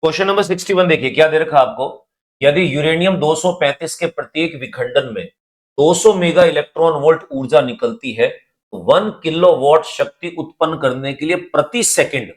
Question number 61 देखिए क्या दे रखा आपको। यदि यूरेनियम 235 के प्रत्येक विखंडन में 200 मेगा इलेक्ट्रॉन वोल्ट ऊर्जा निकलती है तो 1 किलोवाट शक्ति उत्पन्न करने के लिए प्रति सेकंड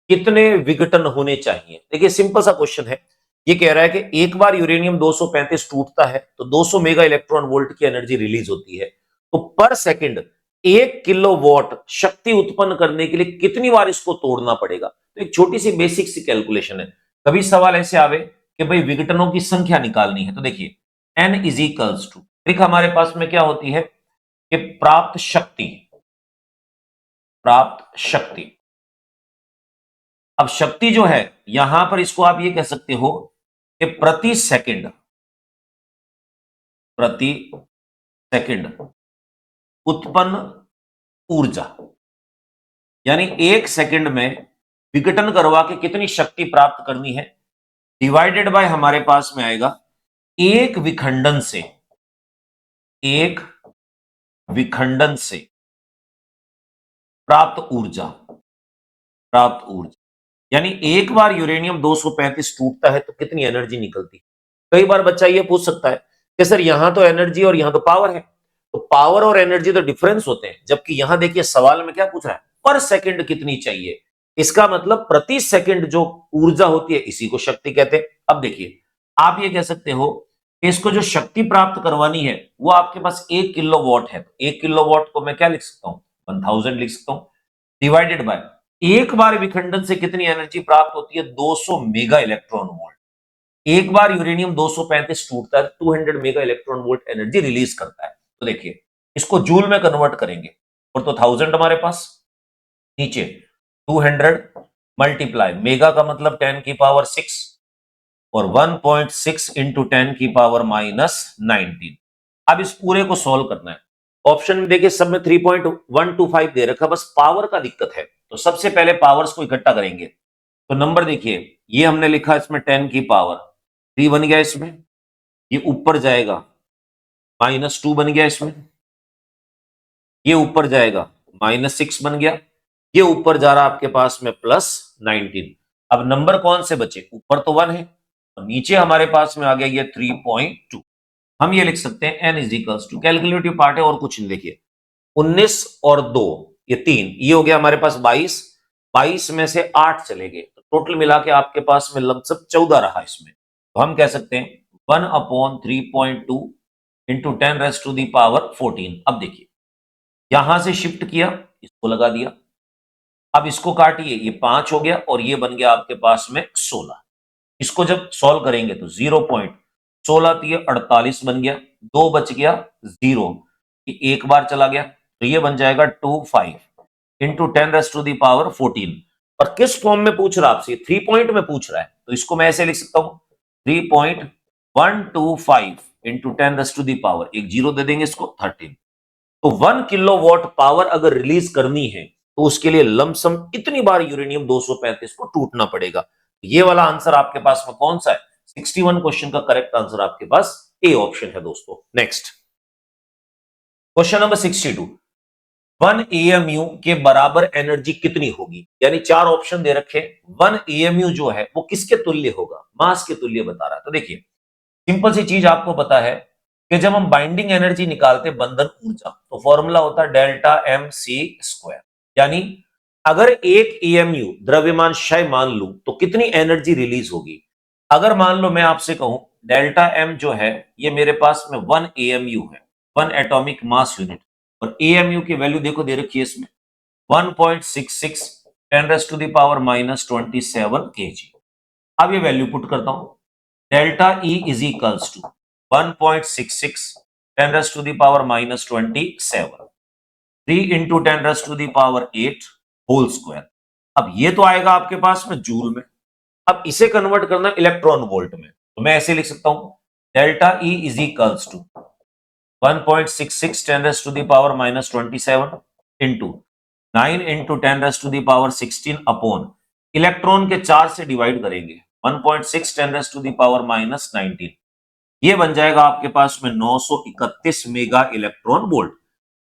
कितने विघटन होने चाहिए। देखिए सिंपल सा क्वेश्चन है। ये कह रहा है कि एक बार यूरेनियम 235 टूटता है तो 200 मेगा इलेक्ट्रॉन वोल्ट की एनर्जी रिलीज होती है, तो पर सेकंड 1 किलोवाट शक्ति उत्पन्न करने के लिए कितनी बार इसको तोड़ना पड़ेगा। तो एक छोटी सी बेसिक सी कैलकुलेशन है। कभी सवाल ऐसे आवे कि भाई विघटनों की संख्या निकालनी है, तो देखिए n इज इक्वल्स टू, देखिए हमारे पास में क्या होती है कि प्राप्त शक्ति। अब शक्ति जो है यहां पर इसको आप ये कह सकते हो कि प्रति सेकंड उत्पन्न ऊर्जा, यानी 1 सेकंड में विघटन करवा के कितनी शक्ति प्राप्त करनी है, डिवाइडेड बाय हमारे पास में आएगा एक विखंडन से प्राप्त ऊर्जा। यानी एक बार यूरेनियम 235 टूटता है तो कितनी एनर्जी निकलती है। कई बार बच्चा ये पूछ सकता है कि सर यहां तो एनर्जी और यहां तो पावर है, तो पावर और एनर्जी तो डिफरेंस होते हैं, जबकि यहां देखिए सवाल में क्या पूछ रहा है, पर सेकंड कितनी चाहिए। इसका मतलब प्रति सेकंड जो ऊर्जा होती है इसी को शक्ति कहते हैं। अब देखिए आप ये कह सकते हो कि इसको जो शक्ति प्राप्त करवानी है वो आपके पास 1 किलोवाट है, तो 1 किलोवाट को मैं क्या लिख सकता हूं, 1000 लिख सकता हूं, डिवाइडेड बाय एक बार विखंडन से कितनी एनर्जी प्राप्त होती है, 200 मेगा इलेक्ट्रॉन वोल्ट। एक बार यूरेनियम 235 टूटता है 200 mega electron volt energy release करता है। तो देखिए इसको जूल में कन्वर्ट करेंगे, और तो 1000 हमारे पास, नीचे 200 मल्टीप्लाई मेगा का मतलब 10 की पावर 6 और 1.6 इंटू 10 की पावर -19। अब इस पूरे को सॉल्व करना है। ऑप्शन में देखिए सब में 3.125 दे रखा, बस पावर का दिक्कत है, तो सबसे पहले पावर्स को इकट्ठा करेंगे। तो नंबर देखिए ये हमने लिखा इसमें 10 की पावर 3 बन गया, इसमें ये ऊपर जाएगा -2 बन गया, इसमें ये ऊपर जाएगा -6 बन गया, ये ऊपर जा रहा आपके पास में +19। अब नंबर कौन से बचे, ऊपर तो 1 है और नीचे हमारे पास में आ गया ये 3.2। हम ये लिख सकते हैं n is equals to, calculative part है और कुछ नहीं, देखिए 19 और 2 ये 3, ये हो गया हमारे पास 22, 22 में से 8 चले गए तो टोटल मिला के आपके पास में लगभग 14 रहा इसमें। तो हम कह सकते हैं 1/3.2 इंटू 10⁻14। अब देखिए यहां से शिफ्ट किया, इसको लगा दिया, अब इसको काटिए, ये 5 हो गया और ये बन गया आपके पास में 16। इसको जब सॉल्व करेंगे तो 0.16 बन गया, 2 बच गया 0, ये एक बार चला गया, तो ये बन जाएगा 25 इंटू 10⁻14। और किस फॉर्म में पूछ रहा है आपसे, 3 पॉइंट में पूछ रहा है, तो इसको मैं ऐसे लिख सकता हूं 3.125 इंटू 10⁻, एक जीरो दे देंगे इसको 13। तो 1 किलोवाट पावर अगर रिलीज करनी है तो उसके लिए लमसम इतनी बार यूरेनियम 235 को टूटना पड़ेगा। ये वाला आंसर आपके पास में कौन सा है, 61 क्वेश्चन का करेक्ट आंसर आपके पास ए ऑप्शन है दोस्तों। नेक्स्ट क्वेश्चन नंबर 62, 1 एएमयू के बराबर एनर्जी कितनी होगी, यानी 4 ऑप्शन दे रखे। 1 एएमयू जो है वो किसके तुल्य होगा, मास के तुल्य बता रहा है। तो देखिए सिंपल सी चीज आपको पता है कि जब हम बाइंडिंग एनर्जी निकालते बंधन ऊर्जा, तो फॉर्मूला होता है डेल्टा एम सी स्क्वायर। यानी अगर एक एएमयू द्रव्यमान क्षय मान लू तो कितनी एनर्जी रिलीज होगी। अगर मान लो मैं आपसे कहूं डेल्टा एम जो है ये मेरे पास में 1 एएमयू है, 1 एटॉमिक मास यूनिट, और एएमयू की वैल्यू देखो दे रखी है इसमें 1.66 10⁻⁻27 kg। अब ये वैल्यू पुट करता हूं, delta E is equals to 1.66 10⁻⁻27, 3 into 10⁻8 whole square. अब ये तो आएगा आपके पास में जूल में। अब इसे कन्वर्ट करना इलेक्ट्रॉन वोल्ट में, तो मैं ऐसे लिख सकता हूं delta E is equals to 1.66 10⁻⁻27 into 9 into 10⁻16 upon electron के 4 से डिवाइड करेंगे 1.6 10⁻⁻19, ये बन जाएगा आपके पास में 931 मेगा इलेक्ट्रॉन वोल्ट।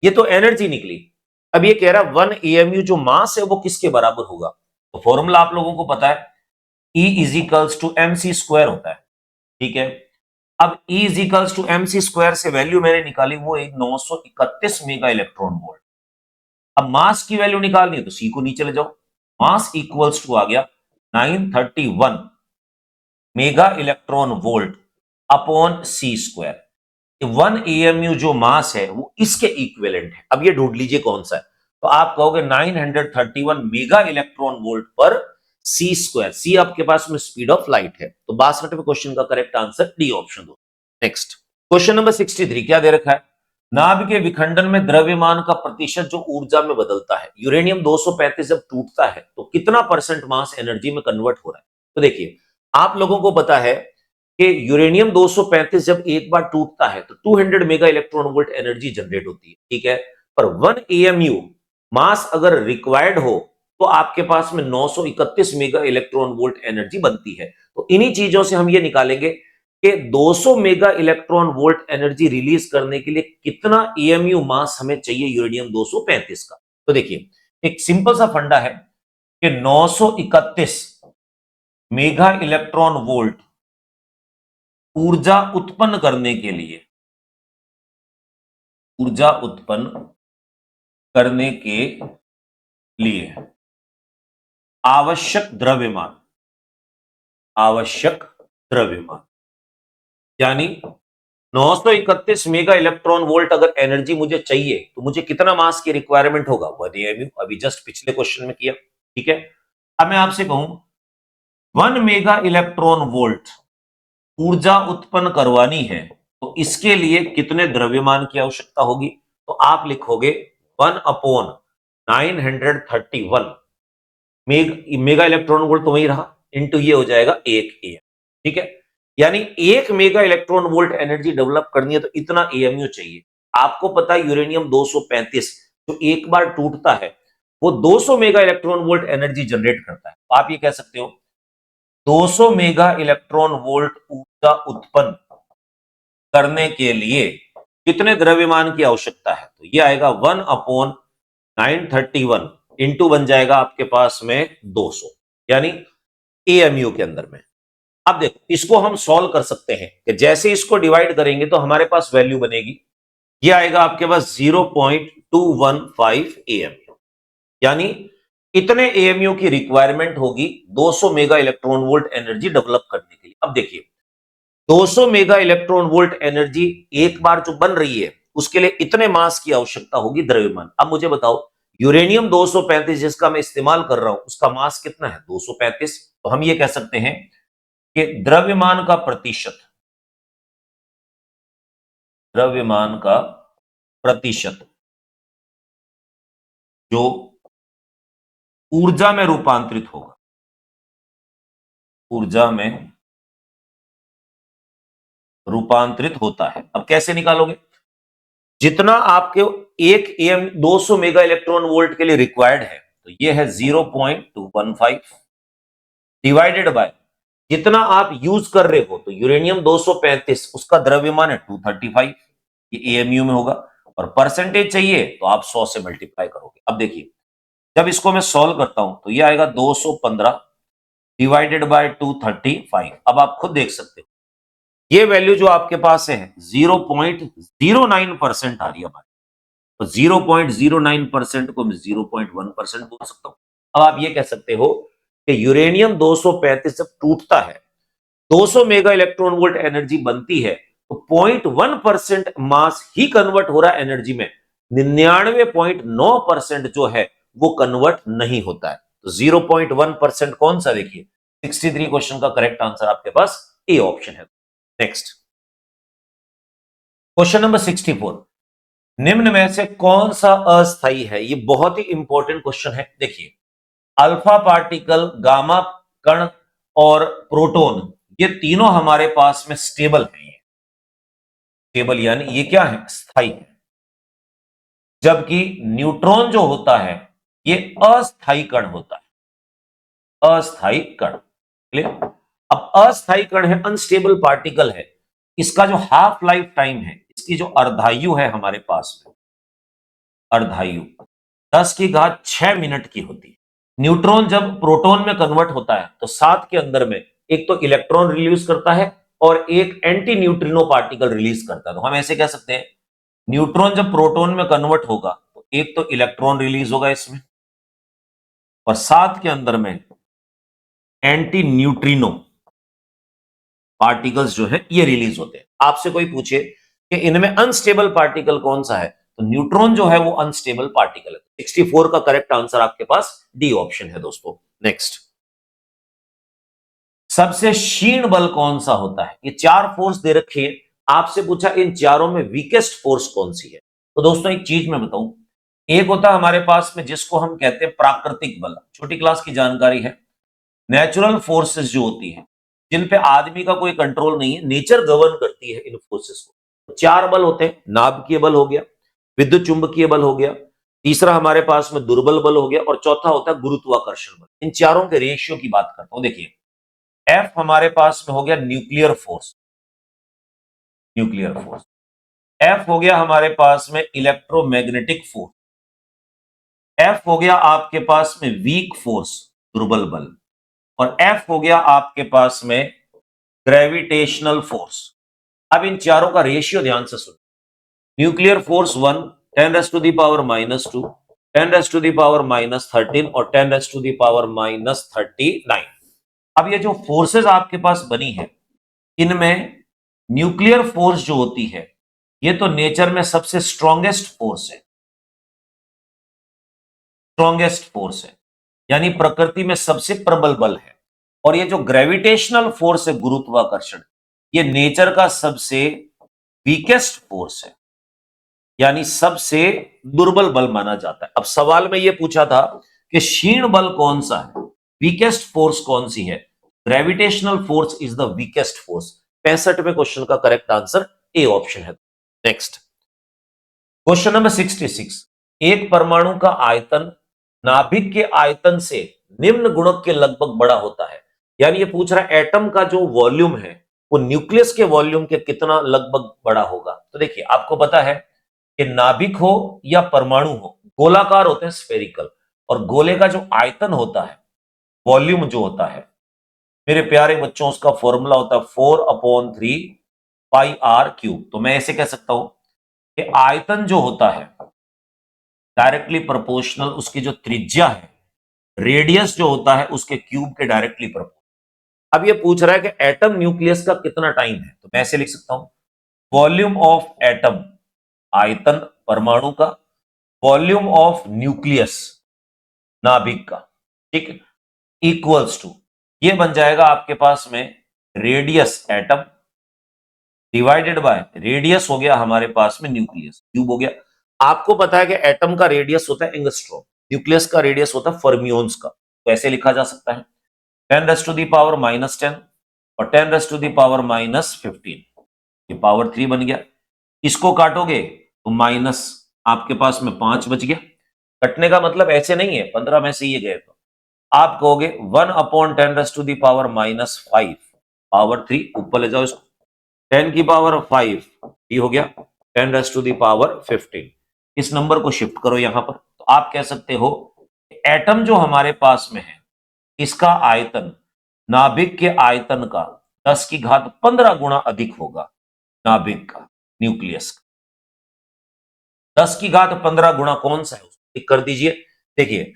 ये तो एनर्जी निकली। अब ये कह रहा है 1 एएमयू जो मास है वो किसके बराबर होगा। तो फॉर्मूला आप लोगों को पता है E is equals to M C square होता है, ठीक है। अब E is equals to M C square से वैल्यू मैंने निकाली, वो एक 931 मेगा इलेक्ट्रॉन वोल्ट। अब मास की वैल्यू निकालनी है तो C को नीचे ले जाओ, मास इक्वल्स टू आ गया 931 mega electron volt upon C square. 1 AMU जो मास है वो इसके इक्विवेलेंट है। अब ये ढूंढ लीजिए कौन सा है, तो आप कहोगे 931 मेगा इलेक्ट्रॉन वोल्ट पर सी स्क्वायर। सी आपके पास में स्पीड ऑफ लाइट है, तो 62वें क्वेश्चन का करेक्ट आंसर डी ऑप्शन दो। नेक्स्ट क्वेश्चन नंबर 63 क्या दे रखा है, नाभ के विखंडन में द्रव्यमान का प्रतिशत जो ऊर्जा में बदलता है, यूरेनियम 235 जब टूटता है तो कितना परसेंट मास एनर्जी में कन्वर्ट हो रहा है। तो देखिए आप लोगों को पता है कि यूरेनियम 235 जब एक बार टूटता है तो 200 mega electron volt energy generate होती है, ठीक है। पर 1 AMU मास अगर रिक्वायर्ड हो तो आपके पास में 931 मेगा इलेक्ट्रॉन वोल्ट एनर्जी बनती है। तो इन्हीं चीजों से हम ये निकालेंगे कि 200 mega electron volt energy release करने के लिए कितना AMU मास हमें चाहिए यूरेनियम 235 का। तो देखिए एक सिंपल सा फंडा है कि 931 मेगा इलेक्ट्रॉन वोल्ट ऊर्जा उत्पन्न करने के लिए, ऊर्जा उत्पन्न करने के लिए आवश्यक द्रव्यमान, आवश्यक द्रव्यमान यानी 931 मेगा इलेक्ट्रॉन वोल्ट अगर एनर्जी मुझे चाहिए तो मुझे कितना मास की रिक्वायरमेंट होगा, 1 AMU। अभी जस्ट पिछले क्वेश्चन में किया, ठीक है। अब मैं आपसे कहूं 1 मेगा इलेक्ट्रॉन वोल्ट ऊर्जा उत्पन्न करवानी है तो इसके लिए कितने द्रव्यमान की आवश्यकता होगी, तो आप लिखोगे 1 अपॉन 931 मेगा इलेक्ट्रॉन वोल्ट तो वही रहा, इंटू ये हो जाएगा 1 AM, ठीक है। यानी 1 mega electron volt energy develop करनी है तो इतना AMU चाहिए। आपको पता है यूरेनियम 235 जो एक बार टूटता है वो 200 mega electron volt energy generate करता है। तो आप ये कह सकते हो 200 मेगा इलेक्ट्रॉन वोल्ट ऊर्जा उत्पन्न करने के लिए कितने द्रव्यमान की आवश्यकता है, तो ये आएगा 1 अपॉन 931 इंटू बन जाएगा आपके पास में 200 यानी AMU के अंदर में। अब देखो इसको हम सॉल्व कर सकते हैं कि जैसे इसको डिवाइड करेंगे तो हमारे पास वैल्यू बनेगी, ये आएगा आपके पास 0.215 AMU, यानी इतने AMU की रिक्वायरमेंट होगी 200 mega electron volt energy develop करने के लिए। अब देखिए 200 मेगा इलेक्ट्रॉन वोल्ट एनर्जी एक बार जो बन रही है उसके लिए इतने मास की आवश्यकता होगी द्रव्यमान। अब मुझे बताओ यूरेनियम 235 जिसका मैं इस्तेमाल कर रहा हूं उसका मास कितना है, 235। तो हम ये कह सकते हैं कि द्रव्यमान का प्रतिशत, द्रव्यमान का प्रतिशत जो ऊर्जा में रूपांतरित होगा, ऊर्जा में रूपांतरित होता है। अब कैसे निकालोगे, जितना आपके एक AM 200 मेगा इलेक्ट्रॉन वोल्ट के लिए रिक्वायर्ड है तो ये है 0.215 डिवाइडेड बाय जितना आप यूज कर रहे हो, तो यूरेनियम 235 उसका द्रव्यमान है 235, ये AMU में होगा, और परसेंटेज चाहिए तो आप 100 से मल्टीप्लाई करोगे। अब देखिए जब इसको मैं सॉल्व करता हूं तो ये आएगा 215 डिवाइडेड बाय 235। अब आप खुद देख सकते हो ये वैल्यू जो आपके पास है 0.09% आ रही है हमारी, तो 0.09% को मैं 0.1% बोल सकता हूं। अब आप ये कह सकते हो कि यूरेनियम 235 जब टूटता है 200 मेगा इलेक्ट्रॉन वोल्ट एनर्जी बनती है तो 0.1% मास ही कन्वर्ट हो रहा है एनर्जी में, 99.9% जो है वो कन्वर्ट नहीं होता है। तो 0.1% कौन सा, देखिए 63 क्वेश्चन का करेक्ट आंसर आपके पास ए ऑप्शन है। नेक्स्ट क्वेश्चन नंबर 64, निम्न में से कौन सा अस्थाई है, ये बहुत ही इंपॉर्टेंट क्वेश्चन है। देखिए अल्फा पार्टिकल, गामा कण और प्रोटॉन ये तीनों हमारे पास में स्टेबल है, स्टेबल यानी ये क्या है, स्थायी है, जबकि न्यूट्रॉन जो होता है ये अस्थायी कण होता है, अस्थायी कण। क्लियर। अब अस्थायी कण है, अनस्टेबल पार्टिकल है, इसका जो हाफ लाइफ टाइम है, इसकी जो अर्धायु है हमारे पास में, अर्धायु 10 की घात 6 मिनट की होती है। न्यूट्रॉन जब प्रोटॉन में कन्वर्ट होता है तो साथ के अंदर में एक तो इलेक्ट्रॉन रिलीज करता है और एक एंटी न्यूट्रिनो पार्टिकल रिलीज करता है। तो हम ऐसे कह सकते हैं न्यूट्रॉन जब प्रोटॉन में कन्वर्ट होगा तो एक तो इलेक्ट्रॉन रिलीज होगा इसमें और साथ के अंदर में एंटी न्यूट्रिनो पार्टिकल्स जो है ये रिलीज होते हैं। आपसे कोई पूछे कि इनमें अनस्टेबल पार्टिकल कौन सा है तो न्यूट्रॉन जो है वो अनस्टेबल पार्टिकल है। 64 का करेक्ट आंसर आपके पास डी ऑप्शन है दोस्तों। नेक्स्ट, सबसे क्षीण बल कौन सा होता है? ये चार फोर्स दे रखी है, आपसे पूछा इन चारों में वीकेस्ट फोर्स कौन सी है। तो दोस्तों एक चीज मैं बताऊं, एक होता है हमारे पास में जिसको हम कहते हैं प्राकृतिक बल, छोटी क्लास की जानकारी है। नेचुरल फोर्सेस जो होती है जिन पे आदमी का कोई कंट्रोल नहीं है, नेचर गवर्न करती है इन फोर्सेस को। तो चार बल होते हैं, नाभिकीय बल हो गया, विद्युत चुंबकीय बल हो गया, तीसरा हमारे पास में दुर्बल बल हो गया और चौथा होता है गुरुत्वाकर्षण बल। इन चारों के रेशियो की बात करता हूं। देखिए एफ हमारे पास में हो गया nuclear force, nuclear force. F हो गया हमारे पास में इलेक्ट्रोमैग्नेटिक फोर्स। एफ हो गया आपके पास में वीक फोर्स, दुर्बल बल। और एफ हो गया आपके पास में ग्रेविटेशनल फोर्स। अब इन चारों का रेशियो ध्यान से सुनो। न्यूक्लियर फोर्स 1, 10⁻⁻², 10⁻⁻13 और 10⁻⁻39। अब ये जो फोर्सेस आपके पास बनी है इनमें न्यूक्लियर फोर्स जो होती है ये तो नेचर में सबसे स्ट्रॉन्गेस्ट फोर्स है, स्ट्रॉन्गेस्ट फोर्स है, यानी प्रकृति में सबसे प्रबल बल है। और ये जो ग्रेविटेशनल फोर्स है, गुरुत्वाकर्षण, ये नेचर का सबसे वीकेस्ट फोर्स है, यानी सबसे दुर्बल बल माना जाता है। अब सवाल में ये पूछा था कि क्षीण बल कौन सा है, वीकेस्ट फोर्स कौन सी है? Gravitational force is the weakest force. 65वें क्वेश्चन का करेक्ट आंसर ए ऑप्शन है। नेक्स्ट, क्वेश्चन नंबर 66, एक परमाणु का आयतन नाभिक के आयतन से निम्न गुणक के लगभग बड़ा होता है। यानी ये पूछ रहा है एटम का जो वॉल्यूम है वो न्यूक्लियस के वॉल्यूम के कितना लगभग बड़ा होगा। तो देखिए आपको पता है कि नाभिक हो या परमाणु हो गोलाकार होते हैं, स्फेरिकल, और गोले का जो आयतन होता है, वॉल्यूम जो होता है मेरे प्यारे बच्चों, उसका फॉर्मूला होता है 4/3 पाई आर क्यूब। तो मैं ऐसे कह सकता हूं कि आयतन जो होता है डायरेक्टली प्रोपोर्शनल उसकी जो त्रिज्या है, रेडियस जो होता है उसके क्यूब के डायरेक्टली प्रोपोर्शनल। अब ये पूछ रहा है कि एटम न्यूक्लियस का कितना टाइम है, तो मैं ऐसे लिख सकता हूं वॉल्यूम ऑफ एटम, आयतन परमाणु का, वॉल्यूम ऑफ न्यूक्लियस नाभिक का, ठीक है, इक्वल्स टू, ये बन जाएगा आपके पास में radius atom divided by radius हो गया हमारे पास में न्यूक्लियस, क्यूब हो गया। आपको पता है कि एटम का रेडियस होता है एंगस्ट्रॉम, न्यूक्लियस का रेडियस होता है फर्मियोन्स का। तो ऐसे लिखा जा सकता है 10⁻⁻10 और 10⁻⁻15, ये पावर 3 बन गया। इसको काटोगे तो माइनस आपके पास में 5 बच गया। कटने का मतलब ऐसे नहीं है 15 में से ये गए तो आप कहोगे 1/10⁻⁻5 पावर 3, ऊपर ले जाओ इसको, 10⁻⁵ ये हो गया 10⁻15। इस नंबर को शिफ्ट करो यहां पर, तो आप कह सकते हो एटम जो हमारे पास में है इसका आयतन नाभिक के आयतन का 10⁻15 गुना अधिक होगा, नाभिक का, न्यूक्लियस का 10⁻15 गुना कौन सा है टिक कर दीजिए। देखिए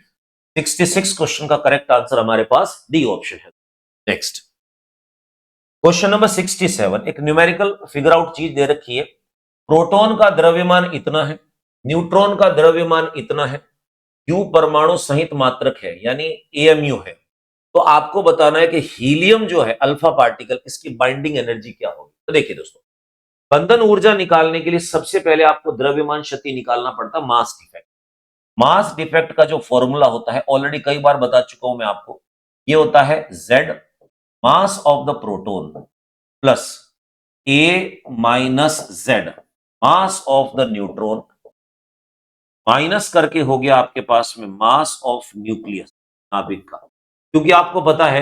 66 क्वेश्चन का करेक्ट आंसर हमारे पास डी ऑप्शन है। नेक्स्ट, क्वेश्चन नंबर 67, एक न्यूमेरिकल फिगर आउट चीज दे रखी है। प्रोटॉन का द्रव्यमान इतना है, न्यूट्रॉन का द्रव्यमान इतना है, क्यू परमाणु सहित मात्रक है यानी एएमयू है। तो आपको बताना है कि हीलियम जो है अल्फा पार्टिकल, इसकी बाइंडिंग एनर्जी क्या होगी। तो देखिए दोस्तों, बंधन ऊर्जा निकालने के लिए सबसे पहले आपको द्रव्यमान शक्ति निकालना पड़ता है, मास डिफेक्ट। मास डिफेक्ट का जो फॉर्मूला होता है ऑलरेडी कई बार बता चुका हूं मैं आपको, ये होता है Z mass of the proton plus A minus Z mass of the neutron minus करके हो गया आपके पास में मास ऑफ न्यूक्लियस, नाभिक का। क्योंकि आपको पता है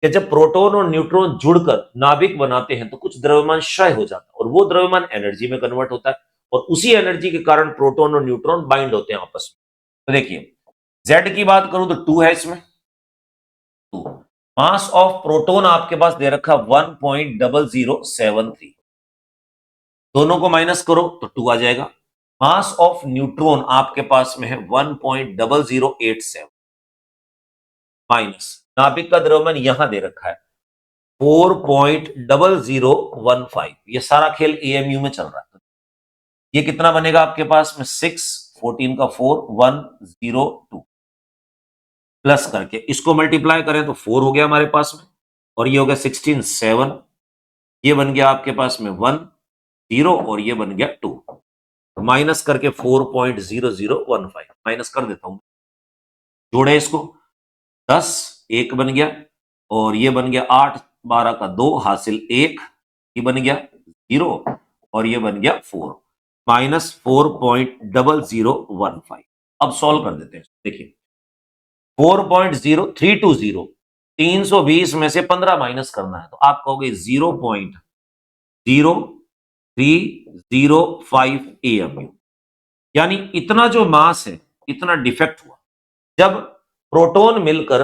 कि जब प्रोटॉन और न्यूट्रॉन जुड़कर नाभिक बनाते हैं तो कुछ द्रव्यमान क्षय हो जाता है और वो द्रव्यमान एनर्जी में कन्वर्ट होता है और उसी एनर्जी के कारण प्रोटॉन और न्यूट्रॉन बाइंड होते हैं आपस में। तो देखिए जेड की बात करूं तो 2 है इसमें, 2। मास ऑफ प्रोटॉन आपके पास दे रखा 1.0073, दोनों को माइनस करो तो 2 आ जाएगा। मास ऑफ न्यूट्रॉन आपके पास में है 1.0087, माइनस नाभिक का द्रव्यमान यहां दे रखा है 4.0015। ये सारा खेल एएमयू में चल रहा है। ये कितना बनेगा आपके पास में 6, 14 का 4, 102 प्लस करके इसको मल्टीप्लाई करें तो 4 हो गया हमारे पास में, और ये हो गया 16, 7, ये बन गया आपके पास में 1, 0, और ये बन गया 2, माइनस करके 4.0015 माइनस कर देता हूं, जोड़े इसको 10, 1 बन गया, और ये बन गया 8, 12 का 2 हासिल 1, ये बन गया 0, और ये बन गया 4, माइनस 4.0015। अब सॉल्व कर देते हैं, देखिए 4.0320, 320 में से 15 माइनस करना है तो आप कहोगे 0.0305 AMU, यानी इतना जो मास है इतना डिफेक्ट हुआ। जब प्रोटॉन मिलकर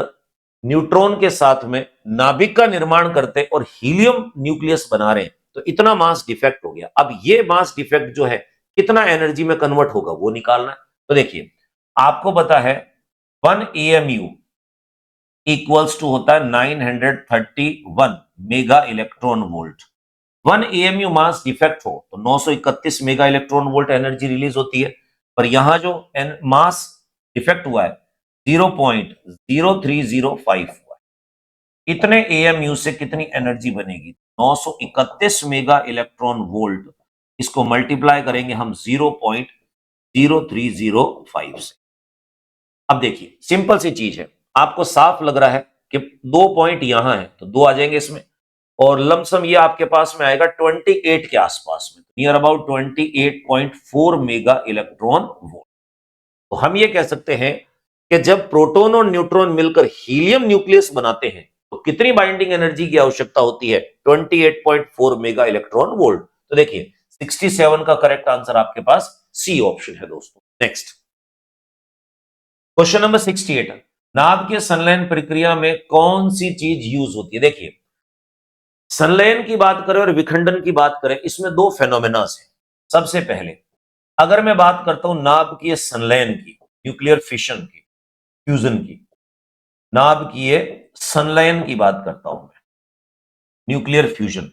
न्यूट्रॉन के साथ में नाभिक का निर्माण करते और हीलियम न्यूक्लियस बना रहे हैं तो इतना मास डिफेक्ट हो गया। अब ये मास डिफेक्ट जो है कितना एनर्जी में कन्वर्ट होगा वो निकालना है। तो देखिए आपको पता है 1 AMU इक्वल्स टू होता है 931 mega electron volt. 1 AMU mass defect हो तो 931 mega electron volt energy release होती है, पर यहां जो मास डिफेक्ट हुआ है 0.0305 हुआ है। इतने AMU से कितनी एनर्जी बनेगी? 931 मेगा इलेक्ट्रॉन वोल्ट, इसको मल्टीप्लाई करेंगे हम 0.0305 से। अब देखिए सिंपल सी चीज है, आपको साफ लग रहा है कि 2 पॉइंट यहां है तो 2 आ जाएंगे इसमें, और लमसम ये आपके पास में आएगा 28 के आसपास में, near about 28.4 mega electron volt. तो हम ये कह सकते हैं कि जब प्रोटॉन और न्यूट्रॉन मिलकर हीलियम न्यूक्लियस बनाते हैं तो कितनी बाइंडिंग एनर्जी की आवश्यकता होती है? 28.4 मेगा इलेक्ट्रॉन वोल्ट। तो देखिए 67 का करेक्ट आंसर आपके पास सी ऑप्शन है दोस्तों। नेक्स्ट क्वेश्चन नंबर 68, नाभिकीय संलयन प्रक्रिया में कौन सी चीज यूज होती है? देखिए संलयन की बात करें और विखंडन की बात करें, इसमें दो फेनोमेनास हैं। सबसे पहले अगर मैं बात करता हूं नाभिकीय संलयन की, न्यूक्लियर फिशन की, फ्यूजन की, नाभिकीय संलयन की बात करता हूं मैं, न्यूक्लियर फ्यूजन,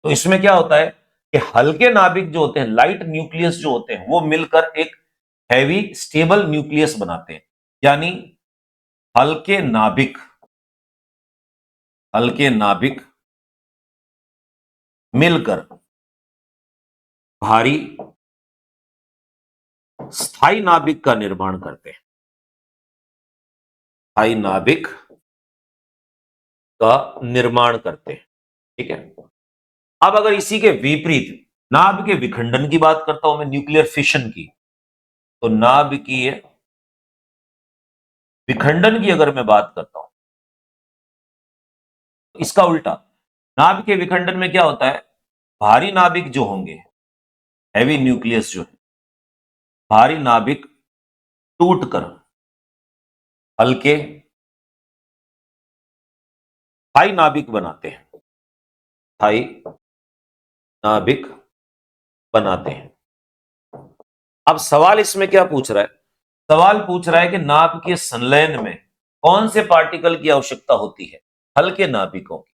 तो इसमें क्या होता है कि हल्के नाभिक जो होते हैं, लाइट न्यूक्लियस जो होते हैं, वो मिलकर एक हैवी स्टेबल न्यूक्लियस बनाते हैं। यानी हल्के नाभिक, हल्के नाभिक मिलकर भारी स्थायी नाभिक का निर्माण करते हैं, स्थायी नाभिक का निर्माण करते हैं। ठीक है, अब अगर इसी के विपरीत नाभिकीय विखंडन की बात करता हूं मैं, न्यूक्लियर फिशन की, तो नाभिकीय विखंडन की अगर मैं बात करता हूं, तो इसका उल्टा, नाभिकीय विखंडन में क्या होता है, भारी नाभिक जो होंगे, हैवी न्यूक्लियस जो है, भारी नाभिक टूटकर हल्के स्थायी नाभिक बनाते हैं, स्थायी नाभिक बनाते हैं। अब सवाल इसमें क्या पूछ रहा है? सवाल पूछ रहा है कि नाभिकीय संलयन में कौन से पार्टिकल की आवश्यकता होती है? हल्के नाभिकों की।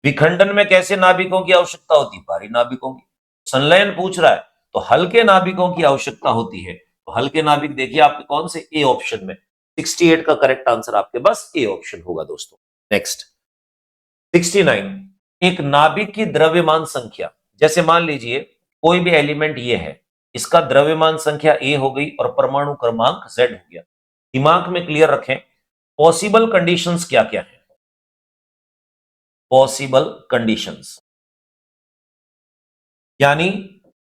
विखंडन में कैसे नाभिकों की आवश्यकता होती है? भारी नाभिकों की। संलयन पूछ रहा है तो हल्के नाभिकों की आवश्यकता होती है। तो हल्के नाभिक देखिए आपके कौन से? ए ऑप्शन में। 68 का करेक्ट आंसर आपके पास ए ऑप्शन होगा दोस्तों। नेक्स्ट 69, एक नाभिक की द्रव्यमान संख्या, जैसे मान लीजिए कोई भी एलिमेंट ये है, इसका द्रव्यमान संख्या ए हो गई और परमाणु क्रमांक जेड हो गया। दिमाग में क्लियर रखें पॉसिबल कंडीशंस क्या क्या है। पॉसिबल कंडीशंस यानी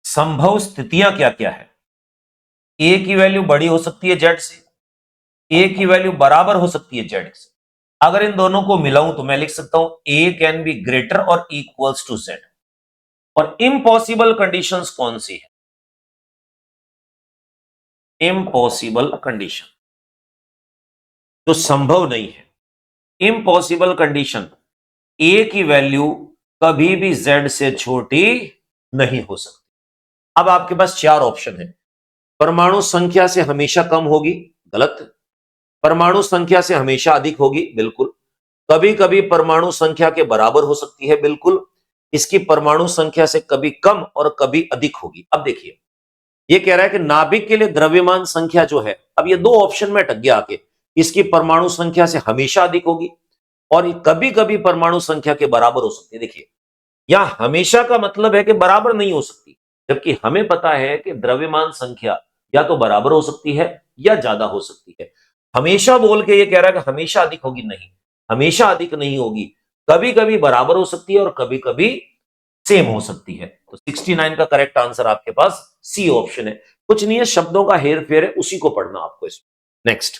संभव स्थितियां क्या क्या है। ए की वैल्यू बड़ी हो सकती है जेड से, ए की वैल्यू बराबर हो सकती है जेड से। अगर इन दोनों को मिलाऊं तो मैं लिख सकता हूं ए कैन बी ग्रेटर और इक्वल्स टू जेड। और इम्पॉसिबल कंडीशंस कौन सी है? इम्पॉसिबल कंडीशन जो संभव नहीं है, इम्पॉसिबल कंडीशन, ए की वैल्यू कभी भी जेड से छोटी नहीं हो सकती। अब आपके पास चार ऑप्शन है। परमाणु संख्या से हमेशा कम होगी, गलत। परमाणु संख्या से हमेशा अधिक होगी, बिल्कुल। कभी कभी परमाणु संख्या के बराबर हो सकती है, बिल्कुल। इसकी परमाणु संख्या से कभी कम और कभी अधिक होगी। अब देखिए, ये कह रहा है कि नाभिक के लिए द्रव्यमान संख्या जो है, अब ये दो ऑप्शन में अटक गया आके, इसकी परमाणु संख्या से हमेशा अधिक होगी और कभी कभी परमाणु संख्या के बराबर हो सकती है। देखिए, यहां हमेशा का मतलब है कि बराबर नहीं हो सकती, जबकि हमें पता है कि द्रव्यमान संख्या या तो बराबर हो सकती है या ज्यादा हो सकती है। हमेशा बोल के ये कह रहा है कि हमेशा अधिक होगी, नहीं, हमेशा अधिक नहीं होगी। कभी कभी बराबर हो सकती है और कभी कभी सेम हो सकती है। तो 69 का करेक्ट आंसर आपके पास सी ऑप्शन है। कुछ नहीं है, शब्दों का हेर फेर है, उसी को पढ़ना आपको इसमें। नेक्स्ट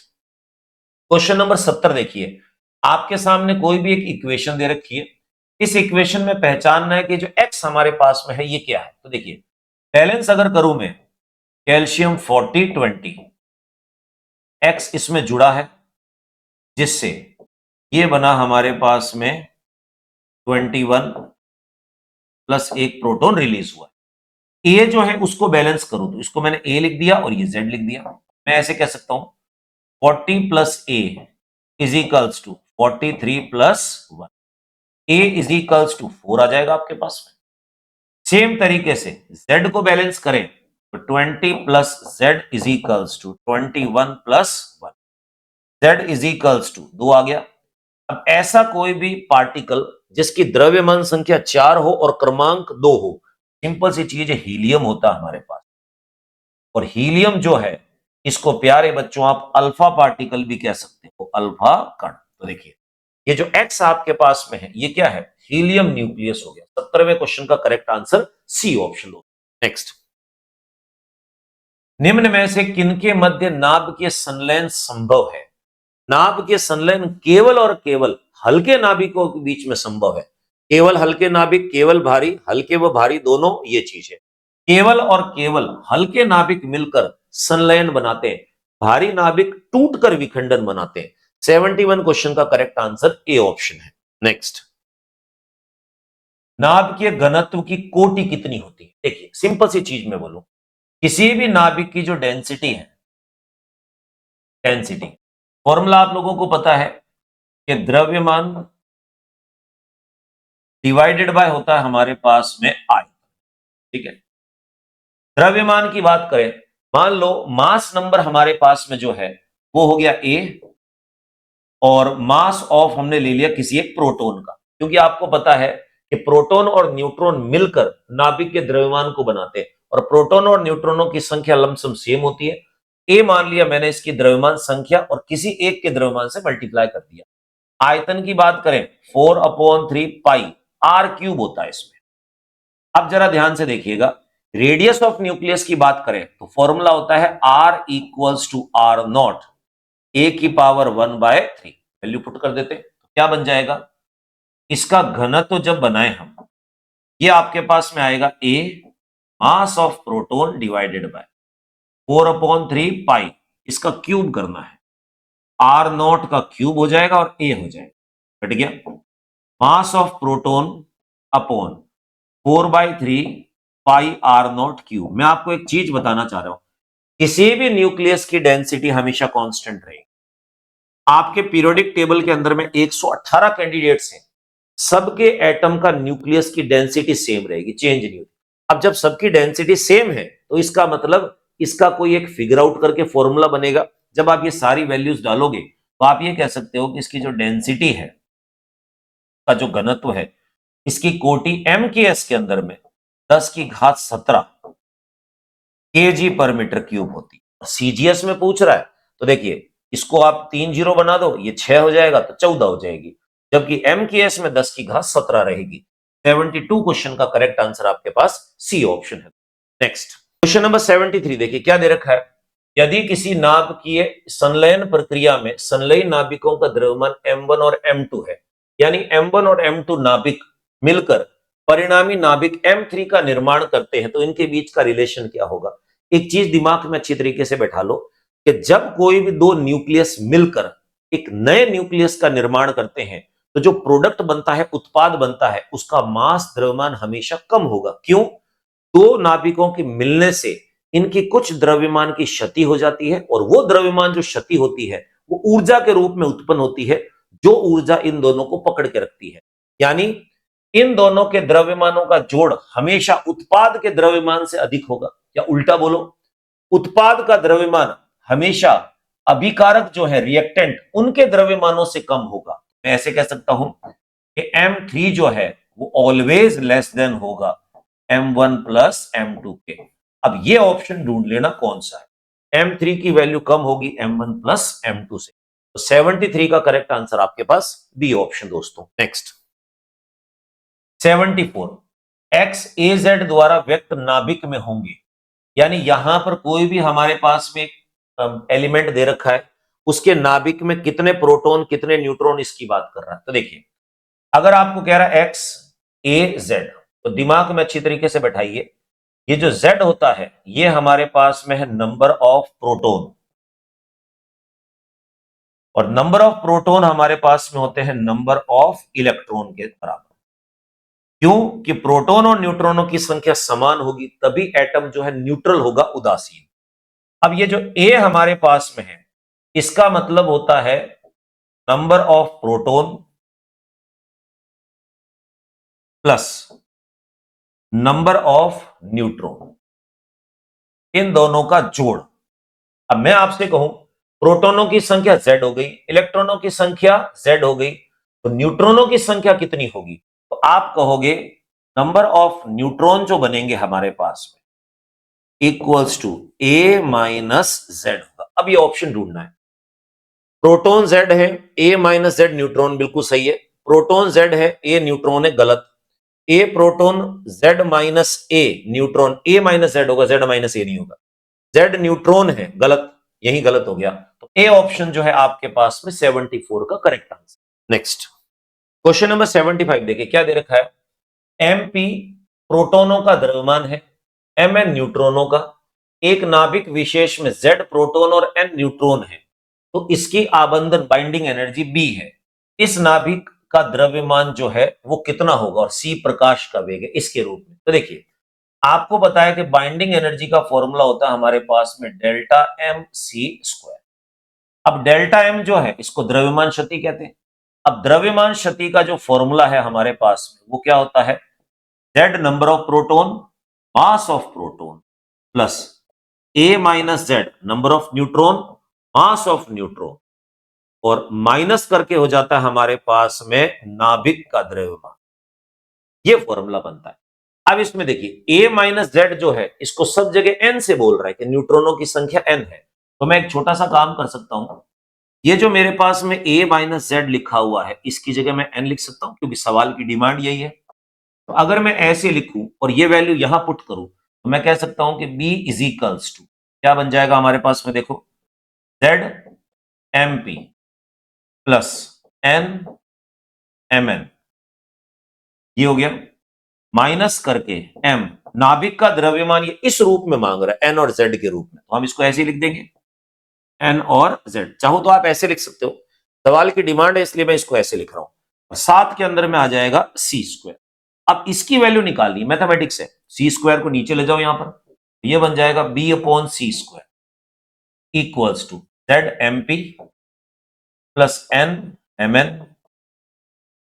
क्वेश्चन नंबर 70 देखिए, आपके सामने कोई भी एक इक्वेशन दे रखी है। इस इक्वेशन में पहचानना है कि जो एक्स हमारे पास में है ये क्या है। तो देखिए, बैलेंस अगर करूं मैं, कैल्शियम 40-20, एक्स इसमें जुड़ा है, जिससे ये बना हमारे पास में 21 प्लस एक प्रोटॉन रिलीज हुआ। ए जो है उसको बैलेंस करूं तो इसको मैंने ए लिख दिया और ये जेड लिख दिया। मैं ऐसे कह सकता हूं 40 plus A is equals to 43 plus 1, A is equals to 4 आ जाएगा आपके पास में। सेम तरीके से z को बैलेंस करें तो 20 plus Z is equals to 21 plus 1, Z is equals to 2 आ गया। अब ऐसा कोई भी पार्टिकल जिसकी द्रव्यमान संख्या 4 हो और क्रमांक 2 हो, सिंपल सी चीज है, हीलियम होता है हमारे पास। और हीलियम जो है, इसको प्यारे बच्चों आप अल्फा पार्टिकल भी कह सकते हो, अल्फा कण। तो देखिए, ये जो एक्स आपके पास में है ये क्या है, हीलियम न्यूक्लियस हो गया। 70वें क्वेश्चन का करेक्ट आंसर सी ऑप्शन हो। नेक्स्ट, निम्न में से किनके मध्य नाभिकीय संलयन संभव है। नाभिकीय संलयन केवल और केवल हल्के नाभिकों के बीच में संभव है। केवल हल्के नाभिक, केवल भारी, हल्के व भारी दोनों, ये चीज है। केवल और केवल हल्के नाभिक मिलकर संलयन बनाते हैं, भारी नाभिक टूटकर विखंडन बनाते हैं। 71 क्वेश्चन का करेक्ट आंसर ए ऑप्शन है। नेक्स्ट, नाभिकीय घनत्व की कोटि कितनी होती है। देखिए, सिंपल सी चीज में बोलूं, किसी भी नाभिक की जो डेंसिटी है, डेंसिटी फॉर्मूला आप लोगों को पता है कि द्रव्यमान डिवाइडेड बाय होता है हमारे पास में आई। ठीक है, द्रव्यमान की बात करें, मान लो मास नंबर हमारे पास में जो है वो हो गया ए, और मास ऑफ हमने ले लिया किसी एक प्रोटॉन का, क्योंकि आपको पता है कि प्रोटॉन और न्यूट्रॉन मिलकर नाभिक के द्रव्यमान को बनाते हैं और प्रोटॉन और न्यूट्रॉनों की संख्या लमसम सेम होती है। ए मान लिया मैंने इसकी द्रव्यमान संख्या और किसी एक के द्रव्यमान से मल्टीप्लाई कर दिया। आयतन की बात करें 4/3 पाई आर क्यूब होता है इसमें। अब जरा ध्यान से देखिएगा, रेडियस ऑफ न्यूक्लियस की बात करें तो फॉर्मूला होता है R equals to R naught A की पावर 1/3। वैल्यू पुट कर देते तो क्या बन जाएगा, इसका घनत्व जब बनाए हम, ये आपके पास में आएगा A mass of proton divided by 4/3 pi, इसका क्यूब करना है, आर नॉट का क्यूब हो जाएगा और ए हो जाएगा, कट गया। Mass of proton upon 4/3 pi R naught cube. मैं आपको एक चीज बताना चाह रहा हूं, किसी भी न्यूक्लियस की डेंसिटी हमेशा कांस्टेंट रहेगी। आपके पीरियोडिक टेबल के अंदर में 118 कैंडिडेट्स हैं, सबके एटम का न्यूक्लियस की डेंसिटी सेम रहेगी, चेंज नहीं होगी। अब जब सबकी डेंसिटी सेम है तो इसका मतलब इसका कोई एक फिगर आउट करके फॉर्मूला बनेगा। जब आप ये सारी वैल्यूज डालोगे तो आप ये कह सकते हो कि इसकी जो डेंसिटी है, का जो घनत्व है, इसकी कोटि एम के एस के अंदर में 10⁻17 kg पर मीटर क्यूब होती है। सीजीएस में पूछ रहा है तो देखिए, इसको आप 3 जीरो बना दो, ये 6 हो जाएगा तो 14 हो जाएगी, जबकि एमकेएस में 10⁻17 रहेगी। 72 क्वेश्चन का करेक्ट आंसर आपके पास सी ऑप्शन है। नेक्स्ट, क्वेश्चन नंबर 73 देखिए क्या दे रखा है। यदि किसी नाभिकीय संलयन प्रक्रिया में संलयी नाभिकों का द्रव्यमान m1 और m2 है, यानी m1 और m2 नाभिक मिलकर परिणामी नाभिक m3 का निर्माण करते हैं, तो इनके बीच का रिलेशन क्या होगा। एक चीज दिमाग में अच्छी तरीके से बैठा लो कि जब कोई भी दो न्यूक्लियस मिलकर एक नए न्यूक्लियस का निर्माण करते हैं तो जो प्रोडक्ट बनता है, उत्पाद बनता है, उसका मास द्रव्यमान हमेशा कम होगा। क्यों? दो नाभिकों के मिलने से इनकी कुछ द्रव्यमान की क्षति हो जाती है और वो द्रव्यमान जो क्षति होती है वो ऊर्जा के रूप में उत्पन्न होती है, जो ऊर्जा इन दोनों को पकड़ के रखती है। यानी इन दोनों के द्रव्यमानों का जोड़ हमेशा उत्पाद के द्रव्यमान से अधिक होगा, या उल्टा बोलो, उत्पाद का द्रव्यमान हमेशा अभिकारक जो है, रिएक्टेंट, उनके द्रव्यमानों से कम होगा। मैं ऐसे कह सकता हूं कि M3 जो है वो ऑलवेज लेस देन होगा M1 प्लस M2 के। अब ये ऑप्शन ढूंढ लेना कौन सा है। M3 की वैल्यू कम होगी M1 प्लस M2 से। तो 73 का करेक्ट आंसर आपके पास बी ऑप्शन दोस्तों। नेक्स्ट 74, एक्स ए जेड द्वारा व्यक्त नाभिक में होंगे। यानी यहां पर कोई भी हमारे पास में एलिमेंट दे रखा है, उसके नाभिक में कितने प्रोटॉन कितने न्यूट्रॉन, इसकी बात कर रहा है। तो देखिए, अगर आपको कह रहा है एक्स ए जेड, तो दिमाग में अच्छी तरीके से बैठाइए, ये जो जेड होता है ये हमारे पास में है नंबर ऑफ प्रोटॉन, और नंबर ऑफ प्रोटॉन हमारे पास में होते हैं नंबर ऑफ इलेक्ट्रॉन के बराबर। क्यों? कि प्रोटॉन और न्यूट्रॉनों की संख्या समान होगी तभी एटम जो है न्यूट्रल होगा, उदासीन। अब ये जो ए हमारे पास में है, इसका मतलब होता है number of proton plus number of neutron, इन दोनों का जोड़। अब मैं आपसे कहूं प्रोटॉनों की संख्या z हो गई, इलेक्ट्रॉनों की संख्या z हो गई, तो न्यूट्रॉनों की संख्या कितनी होगी? तो आप कहोगे नंबर ऑफ न्यूट्रॉन जो बनेंगे हमारे पास में equals to a minus Z होगा। अब ये ऑप्शन ढूंढना है। प्रोटॉन z है, a माइनस जेड न्यूट्रॉन, बिल्कुल सही है। प्रोटॉन z है, a न्यूट्रॉन है, गलत। a proton, z minus a neutron, a minus Z होगा, z माइनस a नहीं होगा। z न्यूट्रॉन है, गलत, यही गलत हो गया। तो ए ऑप्शन जो है आपके पास में 74 का correct answer. Next question number 75 देखिए क्या दे रखा है। Mp प्रोटॉनों का द्रव्यमान है, Mn न्यूट्रॉनों का। एक नाभिक विशेष में Z प्रोटॉन और N न्यूट्रॉन है, तो इसकी आबंधन बाइंडिंग एनर्जी B है। इस नाभिक का द्रव्यमान जो है वो कितना होगा, और C प्रकाश का वेग है इसके रूप में। तो देखिए, आपको बताया कि बाइंडिंग एनर्जी का फॉर्मूला होता है हमारे पास में डेल्टा एम सी स्क्वायर। अब डेल्टा एम जो है इसको द्रव्यमान क्षति कहते हैं। अब द्रव्यमान क्षति का जो फॉर्मूला है हमारे पास में वो क्या होता है, Z number of proton mass of proton plus A minus Z number of neutron mass of neutron, और माइनस करके हो जाता है हमारे पास में नाभिक का द्रव्यमान। ये फॉर्मूला बनता है। अब इसमें देखिए a माइनस जेड जो है इसको सब जगह n से बोल रहा है कि न्यूट्रॉनों की संख्या n है। तो मैं एक छोटा सा काम कर सकता हूं, ये जो मेरे पास में a माइनस जेड लिखा हुआ है इसकी जगह मैं n लिख सकता हूं, क्योंकि सवाल की डिमांड यही है। तो अगर मैं ऐसे लिखूं और ये वैल्यू यहां पुट करूं तो मैं कह सकता हूं कि b इज इक्वल्स टू क्या बन जाएगा हमारे पास में, देखो Z M P plus N M N, ये हो गया, माइनस करके m, नाभिक का द्रव्यमान ये इस रूप में मांग रहा है n और z के रूप में, तो हम इसको ऐसे ही लिख देंगे n और z। चाहो तो आप ऐसे लिख सकते हो, सवाल की डिमांड है इसलिए मैं इसको ऐसे लिख रहा हूं। और 7 के अंदर में आ जाएगा सी स्क्वायर। अब इसकी वैल्यू निकालनी, मैथमेटिक्स है, सी स्क्वायर को नीचे ले जाओ यहां पर, ये बन जाएगा b upon C square equals to Z M P plus N M N,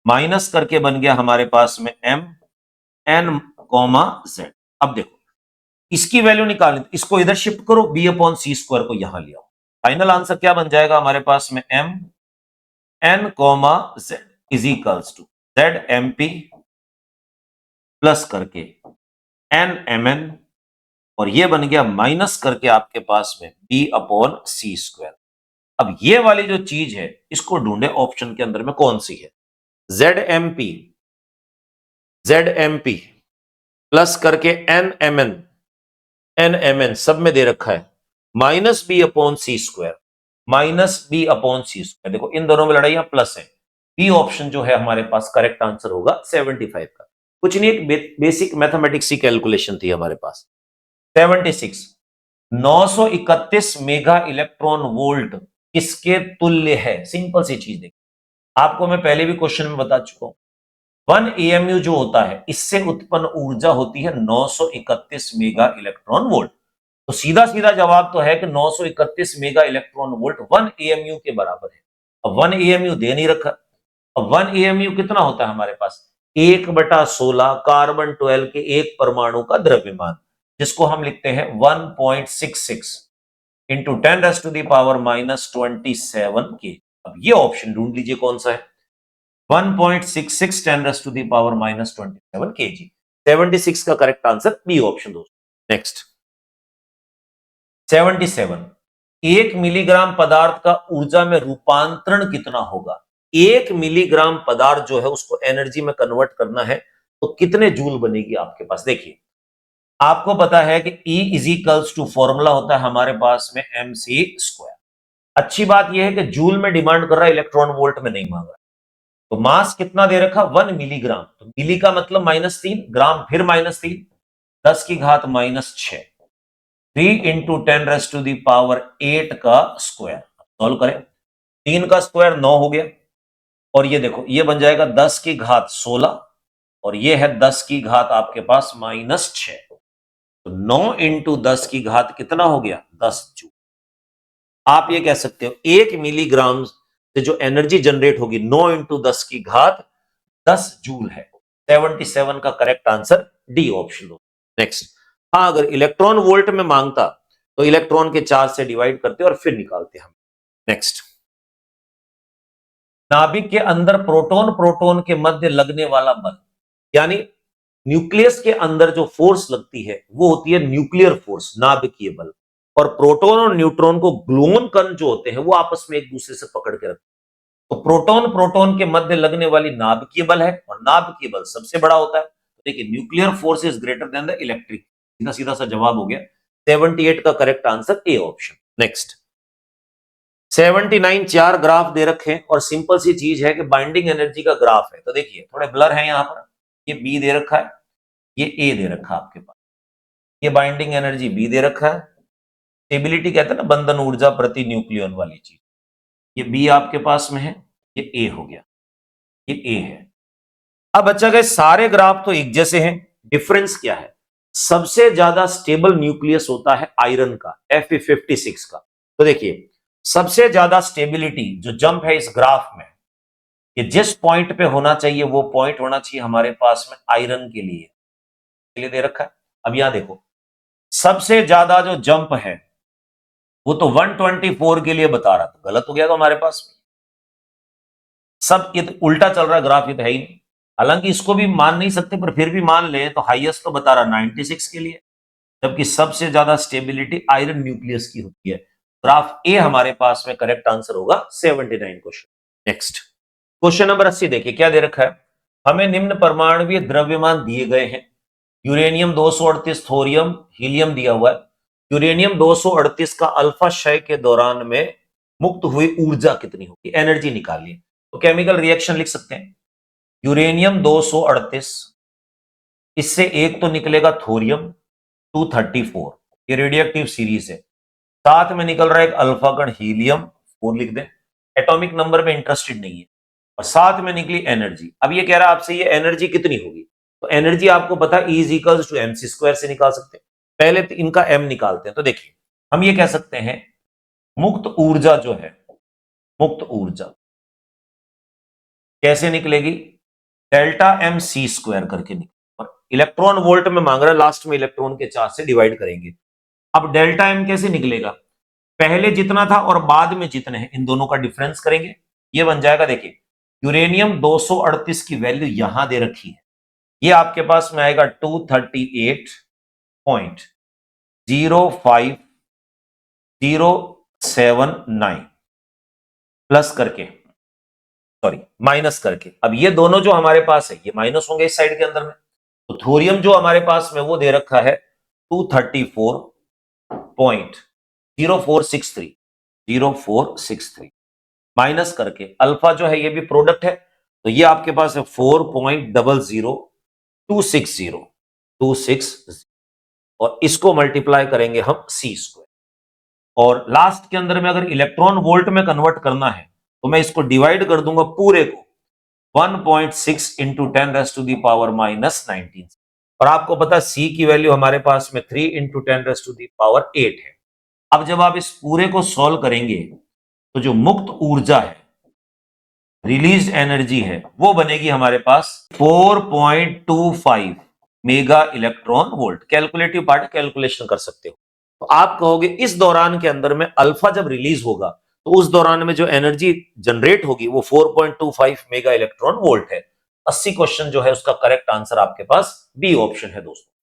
minus करके बन गया हमारे पास में m n कॉमा z। अब देखो इसकी वैल्यू निकालनी, इसको इधर शिफ्ट करो, b अपॉन सी स्क्वायर को यहां ले आओ। फाइनल आंसर क्या बन जाएगा हमारे पास में, m n comma z is equals to Z M P plus करके n एम एन, और ये बन गया माइनस करके आपके पास में b अपॉन सी स्क्वायर। अब ये वाली जो चीज है इसको ढूंढे ऑप्शन के अंदर में कौन सी है, जेड एम पी प्लस करके एन एम एन सब में दे रखा है, minus B upon C square, minus B upon C square. देखो इन दोनों में लड़ाई प्लस है, बी ऑप्शन जो है हमारे पास करेक्ट आंसर होगा 75 का। कुछ नहीं, एक बेसिक मैथमेटिक्स की कैलकुलेशन थी हमारे पास। 76, 931 मेगा इलेक्ट्रॉन वोल्ट किसके तुल्य है? सिंपल सी चीज देखिए, आपको मैं पहले भी क्वेश्चन में बता चुका हूं। 1 एएमयू जो होता है, इससे उत्पन्न ऊर्जा होती है 931 मेगा इलेक्ट्रॉन वोल्ट। तो सीधा सीधा जवाब तो है कि 931 मेगा इलेक्ट्रॉन वोल्ट 1 एएमयू के बराबर है। अब 1 एएमयू दे नहीं रखा। अब 1 एएमयू कितना होता है हमारे पास? 1/16 कार्बन 12 के एक परमाणु का द्रव्यमान, जिसको हम लिखते हैं 1.66 इंटू 10⁻⁻27 के। अब ये ऑप्शन ढूंढ लीजिए कौन सा है? 1.66 10⁻⁻27 kg। 76 का करेक्ट आंसर बी ऑप्शन दोस्तों। नेक्स्ट 77, 1 मिलीग्राम पदार्थ का ऊर्जा में रूपांतरण कितना होगा? 1 मिलीग्राम पदार्थ जो है उसको एनर्जी में कन्वर्ट करना है तो कितने जूल बनेगी आपके पास? देखिए, आपको पता है कि E is equals to formula होता है हमारे पास में mc²। अच्छी बात यह है कि जूल में डिमांड कर रहा है, इलेक्ट्रॉन वोल्ट में नहीं मांग रहा। तो मास कितना दे रखा? 1 मिलीग्राम। तो मिली का मतलब -3, ग्राम फिर -3, 10⁻⁻6, 3 इंटू 10⁻8 का स्क्वायर। सॉल्व करें, 3 का स्क्वायर 9 हो गया, और ये देखो ये बन जाएगा 10⁻16, और ये है 10⁻ आपके पास -6। तो 9 इंटू 10⁻, कितना हो गया? 10 जूल। आप ये कह सकते हो 1 मिलीग्राम से जो एनर्जी जनरेट होगी 9 इंटू 10⁻, 10 जूल है। 77 का करेक्ट आंसर डी ऑप्शन हो। नेक्स्ट, हाँ अगर इलेक्ट्रॉन वोल्ट में मांगता तो इलेक्ट्रॉन के चार्ज से डिवाइड करते और फिर निकालते हम। नेक्स्ट, नाभिक के अंदर प्रोटॉन प्रोटॉन के मध्य लगने वाला बल, यानी न्यूक्लियस के अंदर जो फोर्स लगती है वो होती है न्यूक्लियर फोर्स, नाभिकीय बल। और प्रोटॉन और न्यूट्रॉन को ग्लून कण जो होते हैं वो आपस में एक दूसरे से पकड़ के रखते हैं। तो प्रोटॉन प्रोटॉन के मध्य लगने वाली नाभिकीय बल है, और नाभिकीय बल सबसे बड़ा होता है। तो देखिए, nuclear force is greater than the electric. सीधा सीधा सा जवाब हो गया 78 का correct answer A option. Next 79, 4 graph दे रखे हैं, और सिंपल सी चीज है कि बाइंडिंग एनर्जी का ग्राफ है। तो देखिए थोड़े ब्लर है यहां पर, ये बी दे रखा है, ये ए दे रखा है आपके पास, ये बाइंडिंग एनर्जी बी दे रखा है। स्टेबिलिटी कहते हैं ना, बंधन ऊर्जा प्रति न्यूक्लियन वाली चीज, ये बी आपके पास में है, ये ए हो गया, ये ए है। अब बच्चा गए सारे ग्राफ तो एक जैसे हैं, डिफरेंस क्या है? सबसे ज्यादा स्टेबल न्यूक्लियस होता है आयरन का, Fe56 का। तो देखिए, सबसे ज्यादा स्टेबिलिटी जो जंप है इस ग्राफ में, कि जिस पॉइंट पे होना चाहिए वो पॉइंट होना चाहिए हमारे पास में आयरन के लिए दे रखा है। अब यहां देखो, सबसे ज्यादा जो जंप है वो तो 124 के लिए बता रहा था, गलत हो गया तो हमारे पास सब ये तो उल्टा चल रहा है ग्राफ, ये तो है ही नहीं। हालांकि इसको भी मान नहीं सकते, पर फिर भी मान ले तो हाईएस्ट तो बता रहा 96 के लिए, जबकि सबसे ज्यादा स्टेबिलिटी आयरन न्यूक्लियस की होती है। ग्राफ ए हमारे पास में करेक्ट आंसर होगा 79 क्वेश्चन। नेक्स्ट क्वेश्चन नंबर 80 देखिए क्या दे रखा है? हमें निम्न परमाणुवीय द्रव्यमान दिए गए हैं। यूरेनियम 238, थोरियम, हीलियम दिया हुआ है। यूरेनियम 238 का अल्फा क्षय के दौरान में मुक्त हुई ऊर्जा कितनी होगी? एनर्जी निकालिए। तो केमिकल रिएक्शन लिख सकते हैं, यूरेनियम 238, इससे एक तो निकलेगा थोरियम 234, ये रेडियो एक्टिव सीरीज है। साथ में निकल रहा है एक अल्फा कण हीलियम 4 लिख दें, एटॉमिक नंबर में इंटरेस्टेड नहीं है। और साथ में निकली एनर्जी। अब ये कह रहा है आपसे ये एनर्जी कितनी होगी, तो एनर्जी आपको पता है E is equals to mc² से निकाल सकते हैं। पहले तो इनका m निकालते हैं। तो देखिए हम ये कह सकते हैं मुक्त ऊर्जा जो है, मुक्त ऊर्जा कैसे निकलेगी? डेल्टा mc² करके निकले, और इलेक्ट्रॉन वोल्ट में मांग रहा है, लास्ट में इलेक्ट्रॉन के चार्ज से डिवाइड करेंगे। अब डेल्टा m कैसे निकलेगा? पहले जितना था और बाद में जितने हैं इन दोनों का डिफरेंस करेंगे, ये बन जाएगा। देखिए यूरेनियम 238 की वैल्यू यहां दे रखी है, ये आपके पास में आएगा 238.05079 प्लस करके, सॉरी माइनस करके। अब ये दोनों जो हमारे पास है ये माइनस होंगे इस साइड के अंदर में। तो थोरियम जो हमारे पास में वो दे रखा है 234.0463 माइनस करके, अल्फा जो है ये भी प्रोडक्ट है, तो ये आपके पास है 4.00260 और इसको मल्टीप्लाई करेंगे हम c²। और लास्ट के अंदर में अगर इलेक्ट्रॉन वोल्ट में कन्वर्ट करना है तो मैं इसको डिवाइड कर दूंगा पूरे को 1.6 इंटू 10⁻⁻19। और आपको पता C की वैल्यू हमारे पास में 3 इंटू 10⁻8 है। अब जब आप इस पूरे को सॉल्व करेंगे तो जो मुक्त ऊर्जा है, रिलीज एनर्जी है, वो बनेगी हमारे पास 4.25 mega electron volt. Calculative part, calculation कर सकते हो। तो आप कहोगे इस दौरान के अंदर में अल्फा जब रिलीज होगा तो उस दौरान में जो एनर्जी जनरेट होगी वो 4.25 मेगा इलेक्ट्रॉन वोल्ट है। 80 क्वेश्चन जो है उसका करेक्ट आंसर आपके पास बी ऑप्शन है दोस्तों।